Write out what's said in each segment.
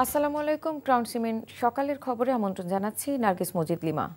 আসসালামু আলাইকুম। Crown cement সকালের খবরে আমন্ত্রণ জানাচ্ছি নার্গিস মজিদ লিমা।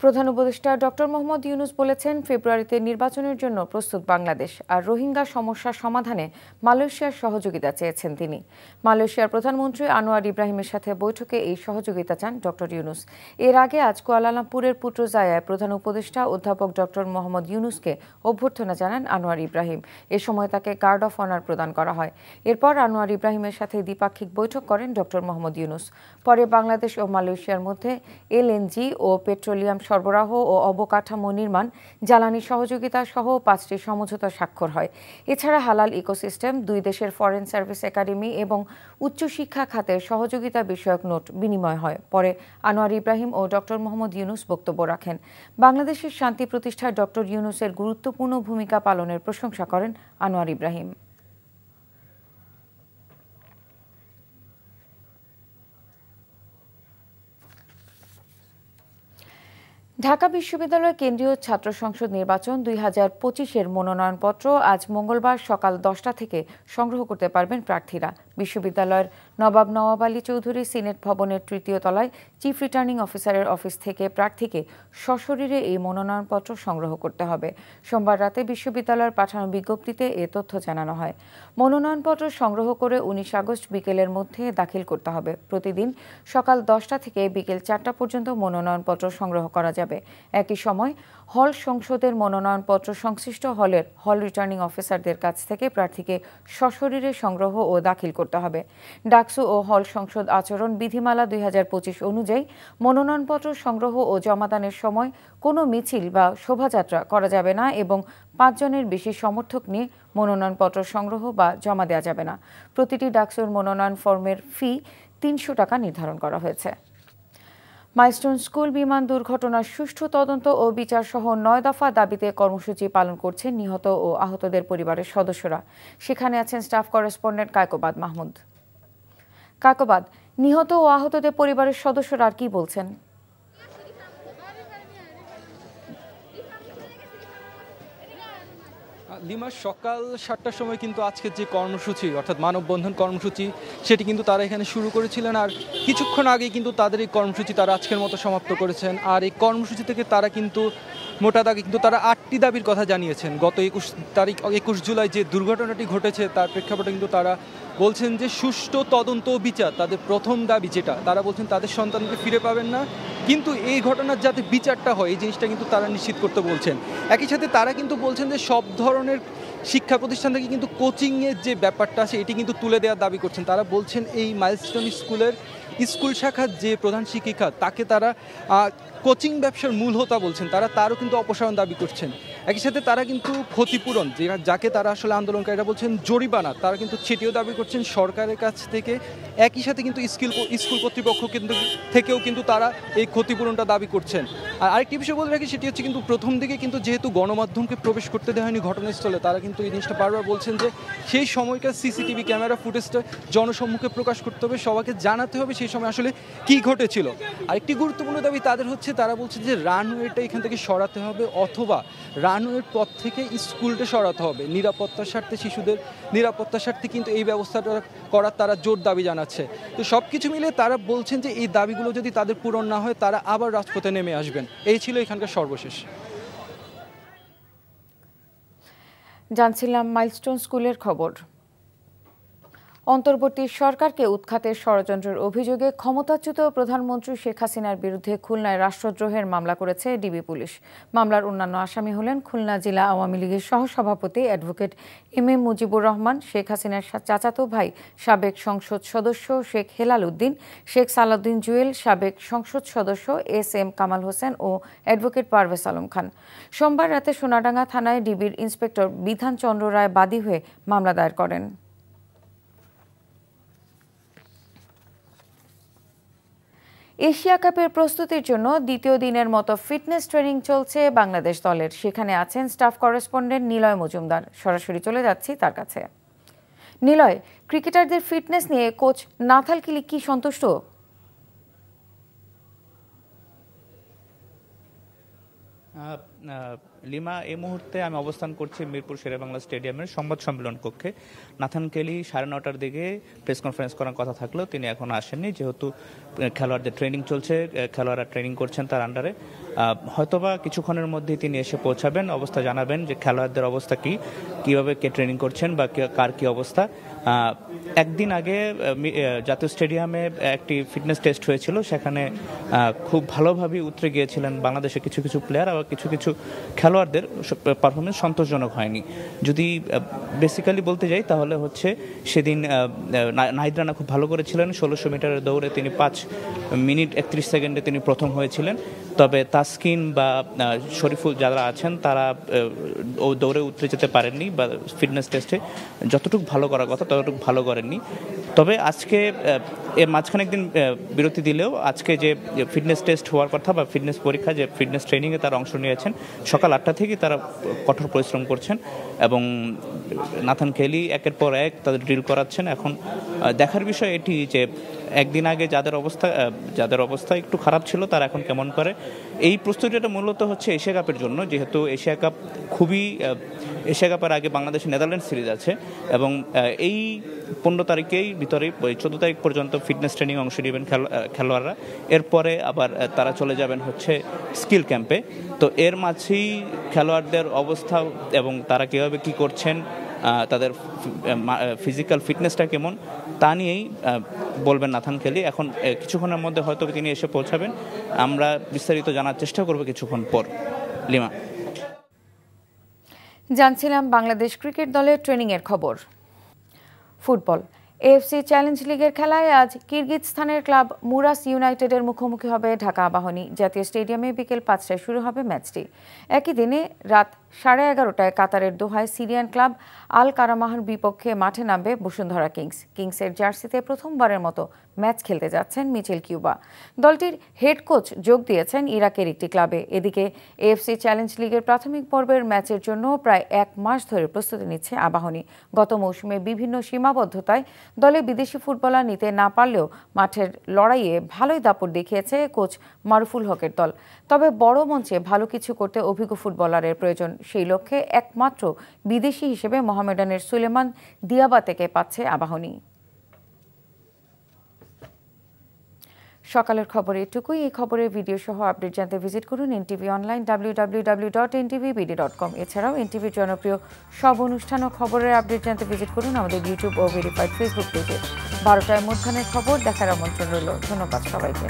প্রধান উপদেষ্টা ডক্টর মোহাম্মদ ইউনূস বলেছেন, ফেব্রুয়ারিতে নির্বাচনের জন্য প্রস্তুত বাংলাদেশ, আর রোহিঙ্গা সমস্যা সমাধানে মালয়েশিয়ার সহযোগিতা চেয়েছেন তিনি। মালয়েশিয়ার প্রধানমন্ত্রী আনোয়ার ইব্রাহিমের সাথে বৈঠকে এই সহযোগিতা চান ডক্টর ইউনূস। এর আগে আজ কুয়ালালামপুরের পুত্রজায়ায় প্রধান উপদেষ্টা অধ্যাপক ডক্টর মোহাম্মদ ইউনূসকে অভ্যর্থনা জানান আনোয়ার ইব্রাহিম। এ সময় তাকে গার্ড অফ অনার প্রদান করা হয়। এরপর আনোয়ার ইব্রাহিমের সাথে দ্বিপাক্ষিক বৈঠক করেন ডক্টর মোহাম্মদ ইউনূস। পরে বাংলাদেশ ও মালয়েশিয়ার মধ্যে এলএনজি ও পেট্রোলিয়াম সরবরাহ ও অবকাঠামো নির্মাণ, জ্বালানি সহযোগিতা সহ 5টি সমঝোতা স্বাক্ষর হয়। এছাড়া হালাল ইকোসিস্টেম, দুই দেশের ফরেন সার্ভিস একাডেমি এবং উচ্চশিক্ষা খাতের সহযোগিতা বিষয়ক নোট বিনিময় হয়। পরে আনোয়ার ইব্রাহিম ও ডক্টর মোহাম্মদ ইউনূস বক্তব্য রাখেন। বাংলাদেশের শান্তি প্রতিষ্ঠায় ডক্টর ইউনূসের গুরুত্বপূর্ণ ভূমিকা পালনের প্রশংসা করেন আনোয়ার ইব্রাহিম। ঢাকা বিশ্ববিদ্যালয় কেন্দ্রীয় ছাত্র সংসদ নির্বাচন 2025-এর মনোনয়নপত্র আজ মঙ্গলবার সকাল 10টা থেকে সংগ্রহ করতে পারবেন প্রার্থীরা। বিশ্ববিদ্যালয়ের নবাব নওয়াব আলী চৌধুরী সিনেট ভবনের 3য় তলায় চিফ রিটার্নিং অফিসারের অফিস থেকে প্রার্থীকে সশরীরে এই মনোনয়নপত্র সংগ্রহ করতে হবে। সোমবার রাতে বিশ্ববিদ্যালয়ের পাঠানো বিজ্ঞপ্তিতে এ তথ্য জানানো হয়। মনোনয়নপত্র সংগ্রহ করে 19 আগস্ট বিকেলের মধ্যে দাখিল করতে হবে। প্রতিদিন সকাল 10টা থেকে বিকেল 4টা পর্যন্ত মনোনয়নপত্র সংগ্রহ করা যাবে। একই সময় হল সংসদের মনোনয়নপত্র সংশ্লিষ্ট হলের হল রিটার্নিং অফিসারদের কাছ থেকে প্রার্থীকে সশরীরে সংগ্রহ ও দাখিল করতে হবে। ডাকসু ও হল সংসদ আচরণ বিধিমালা 2025 অনুযায়ী মনোনয়নপত্র সংগ্রহ ও জমাদানের সময় কোনো মিছিল বা শোভাযাত্রা করা যাবে না এবং 5 জনের বেশি সমর্থক নিয়ে মনোনয়নপত্র সংগ্রহ বা জমা দেওয়া যাবে না। প্রতিটি ডাকসুর মনোনয়ন ফর্মের ফি 300 টাকা নির্ধারণ করা হয়েছে। মাইলস্টোন স্কুল বিমান দুর্ঘটনার সুষ্ঠু তদন্ত ও বিচার সহ 9 দফা দাবিতে কর্মসূচি পালন করছেন নিহত ও আহতদের পরিবারের সদস্যরা। সেখানে আছেন স্টাফ করেসপন্ডেন্ট কায়কোবাদ মাহমুদ। কায়কোবাদ, নিহত ও আহতদের পরিবারের সদস্যরা আর কি বলছেন? লিমা, সকাল 7টার সময় কিন্তু আজকের যে কর্মসূচি অর্থাৎ মানববন্ধন কর্মসূচি সেটি কিন্তু তারা এখানে শুরু করেছিলেন, আর কিছুক্ষণ আগেই কিন্তু তাদের এই কর্মসূচি তারা আজকের মতো সমাপ্ত করেছেন। আর এই কর্মসূচি থেকে তারা কিন্তু মোটা দাগে কিন্তু তারা 8টি দাবির কথা জানিয়েছেন। গত 21 জুলাই যে দুর্ঘটনাটি ঘটেছে তার প্রেক্ষাপটে কিন্তু তারা বলছেন যে সুষ্ঠু তদন্ত ও বিচার তাদের প্রথম দাবি, যেটা তারা বলছেন তাদের সন্তানকে ফিরে পাবেন না, কিন্তু এই ঘটনার যাতে বিচারটা হয় এই জিনিসটা কিন্তু তারা নিশ্চিত করতে বলছেন। একই সাথে তারা কিন্তু বলছেন যে সব ধরনের শিক্ষা প্রতিষ্ঠান থেকে কিন্তু কোচিংয়ের যে ব্যাপারটা আছে এটি কিন্তু তুলে দেওয়ার দাবি করছেন। তারা বলছেন এই মাইলস্টোন স্কুলের স্কুল শাখার যে প্রধান শিক্ষিকা তাকে তারা কোচিং ব্যবসার মূল হোতা বলছেন, তারও কিন্তু অপসারণ দাবি করছেন। একই সাথে তারা কিন্তু ক্ষতিপূরণ যাকে তারা আসলে আন্দোলনকারীরা বলছেন জরিমানা, তারা কিন্তু সেটিও দাবি করছেন সরকারের কাছ থেকে। একই সাথে কিন্তু স্কুল কর্তৃপক্ষ থেকেও কিন্তু তারা এই ক্ষতিপূরণটা দাবি করছেন। আর আরেকটি বিষয় বলে রাখি, সেটি হচ্ছে কিন্তু প্রথম দিকে কিন্তু যেহেতু গণমাধ্যমকে প্রবেশ করতে দেওয়া হয়নি ঘটনাস্থলে, তারা কিন্তু এই জিনিসটা বারবার বলছেন যে সেই সময়কার সিসিটিভি ক্যামেরা ফুটেজটা জনসম্মুখে প্রকাশ করতে হবে, সবাইকে জানাতে হবে সেই সময় আসলে কি ঘটেছিল। আরেকটি গুরুত্বপূর্ণ দাবি তাদের হচ্ছে, তারা বলছে যে রানওয়েটা এখান থেকে সরাতে হবে অথবা রানওয়ের পথ থেকে স্কুলটা সরাতে হবে। নিরাপত্তার স্বার্থে, শিশুদের নিরাপত্তার স্বার্থে কিন্তু এই ব্যবস্থাটা করার তারা জোর দাবি জানাচ্ছে। তো সব কিছু মিলে তারা বলছেন যে এই দাবিগুলো যদি তাদের পূরণ না হয় তারা আবার রাজপথে নেমে আসবেন। এই ছিল এখানকার সর্বশেষ। জানছিলাম মাইলস্টোন স্কুলের খবর। অন্তর্বর্তী সরকারকে উৎখাতের ষড়যন্ত্রের অভিযোগে ক্ষমতাচ্যুত প্রধানমন্ত্রী শেখ হাসিনার বিরুদ্ধে খুলনায় রাষ্ট্রদ্রোহের মামলা করেছে ডিবি পুলিশ। মামলার অন্যান্য আসামি হলেন খুলনা জেলা আওয়ামী লীগের সহসভাপতি advocate M A Mujibur Rahman, Sheikh হাসিনার চাচাতো ভাই সাবেক সংসদ সদস্য শেখ হেলাল উদ্দিন, শেখ সালাউদ্দিন জুয়েল, সাবেক সংসদ সদস্য এস এম কামাল হোসেন ও অ্যাডভোকেট পারভেজ আলম খান। সোমবার রাতে সোনাডাঙ্গা থানায় ডিবির ইন্সপেক্টর বিধান চন্দ্র রায় বাদী হয়ে মামলা দায়ের করেন। এশিয়া কাপের প্রস্তুতির জন্য দ্বিতীয় দিনের মতো ফিটনেস ট্রেনিং চলছে বাংলাদেশ দলের। সেখানে আছেন স্টাফ করেসপন্ডেন্ট নিলয় মজুমদার। সরাসরি চলে যাচ্ছি তার কাছে। নিলয়, ক্রিকেটারদের ফিটনেস নিয়ে কোচ নাথাল কিলিক কি সন্তুষ্ট? লিমা, এই মুহূর্তে আমি অবস্থান করছি মিরপুর শেরেবাংলা স্টেডিয়ামের সংবাদ সম্মেলন কক্ষে। নাথান কেলি 9:30টার দিকে প্রেস কনফারেন্স করার কথা থাকলেও তিনি এখনো আসেননি, যেহেতু খেলোয়াড়দের ট্রেনিং চলছে, খেলোয়াড়রা ট্রেনিং করছেন তার আন্ডারে। হয়তোবা কিছুক্ষণের মধ্যেই তিনি এসে পৌঁছাবেন, অবস্থা জানাবেন যে খেলোয়াড়দের অবস্থা কীভাবে কে ট্রেনিং করছেন বা কার কী অবস্থা। একদিন আগে জাতীয় স্টেডিয়ামে একটি ফিটনেস টেস্ট হয়েছিল, সেখানে খুব ভালোভাবে উতরে গিয়েছিলেন বাংলাদেশের কিছু কিছু প্লেয়ার, আবার কিছু কিছু খেলোয়াড়দের পারফরমেন্স সন্তোষজনক হয়নি। যদি বেসিক্যালি বলতে যাই তাহলে হচ্ছে সেদিন নাহিদ রানা খুব ভালো করেছিলেন, 1600 মিটারের দৌড়ে তিনি 5 মিনিট 31 সেকেন্ডে তিনি প্রথম হয়েছিলেন। তবে তাসকিন বা শরীফুল যারা আছেন তারা দৌড়ে উতরে যেতে পারেননি, বা ফিটনেস টেস্টে যতটুকু ভালো করার কথা ততটুকু ভালো করেননি। তবে আজকে এর মাঝখানে একদিন বিরতি দিলেও আজকে যে ফিটনেস টেস্ট হওয়ার কথা বা ফিটনেস পরীক্ষা, যে ফিটনেস ট্রেনিংয়ে তারা অংশ নিয়েছেন, সকাল 8টা থেকে তারা কঠোর পরিশ্রম করছেন এবং নাথান কেলি একের পর এক তাদের ড্রিল করাচ্ছেন। এখন দেখার বিষয় এটি যে একদিন আগে যাদের অবস্থা একটু খারাপ ছিল তারা এখন কেমন করে। এই প্রস্তুতিটা মূলত হচ্ছে এশিয়া কাপের জন্য, যেহেতু এশিয়া কাপের আগে বাংলাদেশের নেদারল্যান্ড সিরিজ আছে এবং এই 15 তারিখেই ভিতরে 14 তারিখ পর্যন্ত ফিটনেস ট্রেনিং অংশ নেবেন খেলোয়াড়রা। এরপরে আবার তারা চলে যাবেন হচ্ছে স্কিল ক্যাম্পে। তো এর মাঝেই খেলোয়াড়দের অবস্থা এবং তারা কীভাবে কী করছেন, তাদের ফিজিক্যাল ফিটনেসটা কেমন, তা নিয়েই বলবেন নাথান কেলি। এখন কিছুক্ষণের মধ্যে হয়তো তিনি এসে পৌঁছাবেন, আমরা বিস্তারিত জানার চেষ্টা করব কিছুক্ষণ পর। লিমা, জানছিলাম বাংলাদেশ ক্রিকেট দলের ট্রেনিংয়ের খবর। ফুটবল এএফসি চ্যালেঞ্জ লিগের খেলায় আজ কিরগিজস্তানের ক্লাব মুরাস ইউনাইটেডের মুখোমুখি হবে ঢাকা আবাহনী। জাতীয় স্টেডিয়ামে বিকেল 5টায় শুরু হবে ম্যাচটি। একই দিনে রাত 11:30টায় কাতারের দোহায় সিরিয়ান ক্লাব আল কারামাহর বিপক্ষে মাঠে নামবে বসুন্ধরা কিংসের জার্সিতে প্রথমবারের মতো ম্যাচ খেলতে যাচ্ছেন মিচেল কিউবা। দলটির হেড কোচ যোগ দিয়েছেন ইরাকের একটি ক্লাবে। এদিকে এএফসি চ্যালেঞ্জ লিগের প্রাথমিক পর্বের ম্যাচের জন্য প্রায় 1 মাস ধরে প্রস্তুতি নিচ্ছে আবাহনী। গত মৌসুমে বিভিন্ন সীমাবদ্ধতায় দলে বিদেশি ফুটবলার নিতে না পারলেও মাঠের লড়াইয়ে ভালোই দাপট দেখিয়েছে কোচ মারুফুল হকের দল। তবে বড় মঞ্চে ভালো কিছু করতে অভিজ্ঞ ফুটবলারের প্রয়োজন। সেই লক্ষ্যে একমাত্র বিদেশি হিসেবে মোহামেডানের সুলেমান দিয়াবাতেকে পাচ্ছে আবাহনী। সকালের খবর এটুকুই। এই খবরের ভিডিও সহ আপডেট জানতে ভিজিট করুন এনটিভি অনলাইন www.ntvbd.com। এছাড়াও এনটিভির জনপ্রিয় সব অনুষ্ঠান ও খবরের আপডেট জানতে ভিজিট করুন আমাদের ইউটিউব ও ভেরিফাইড ফেসবুক পেজে। 12টায় মধ্যাহ্নের খবর দেখার আমন্ত্রণ রইল। ধন্যবাদ সবাইকে।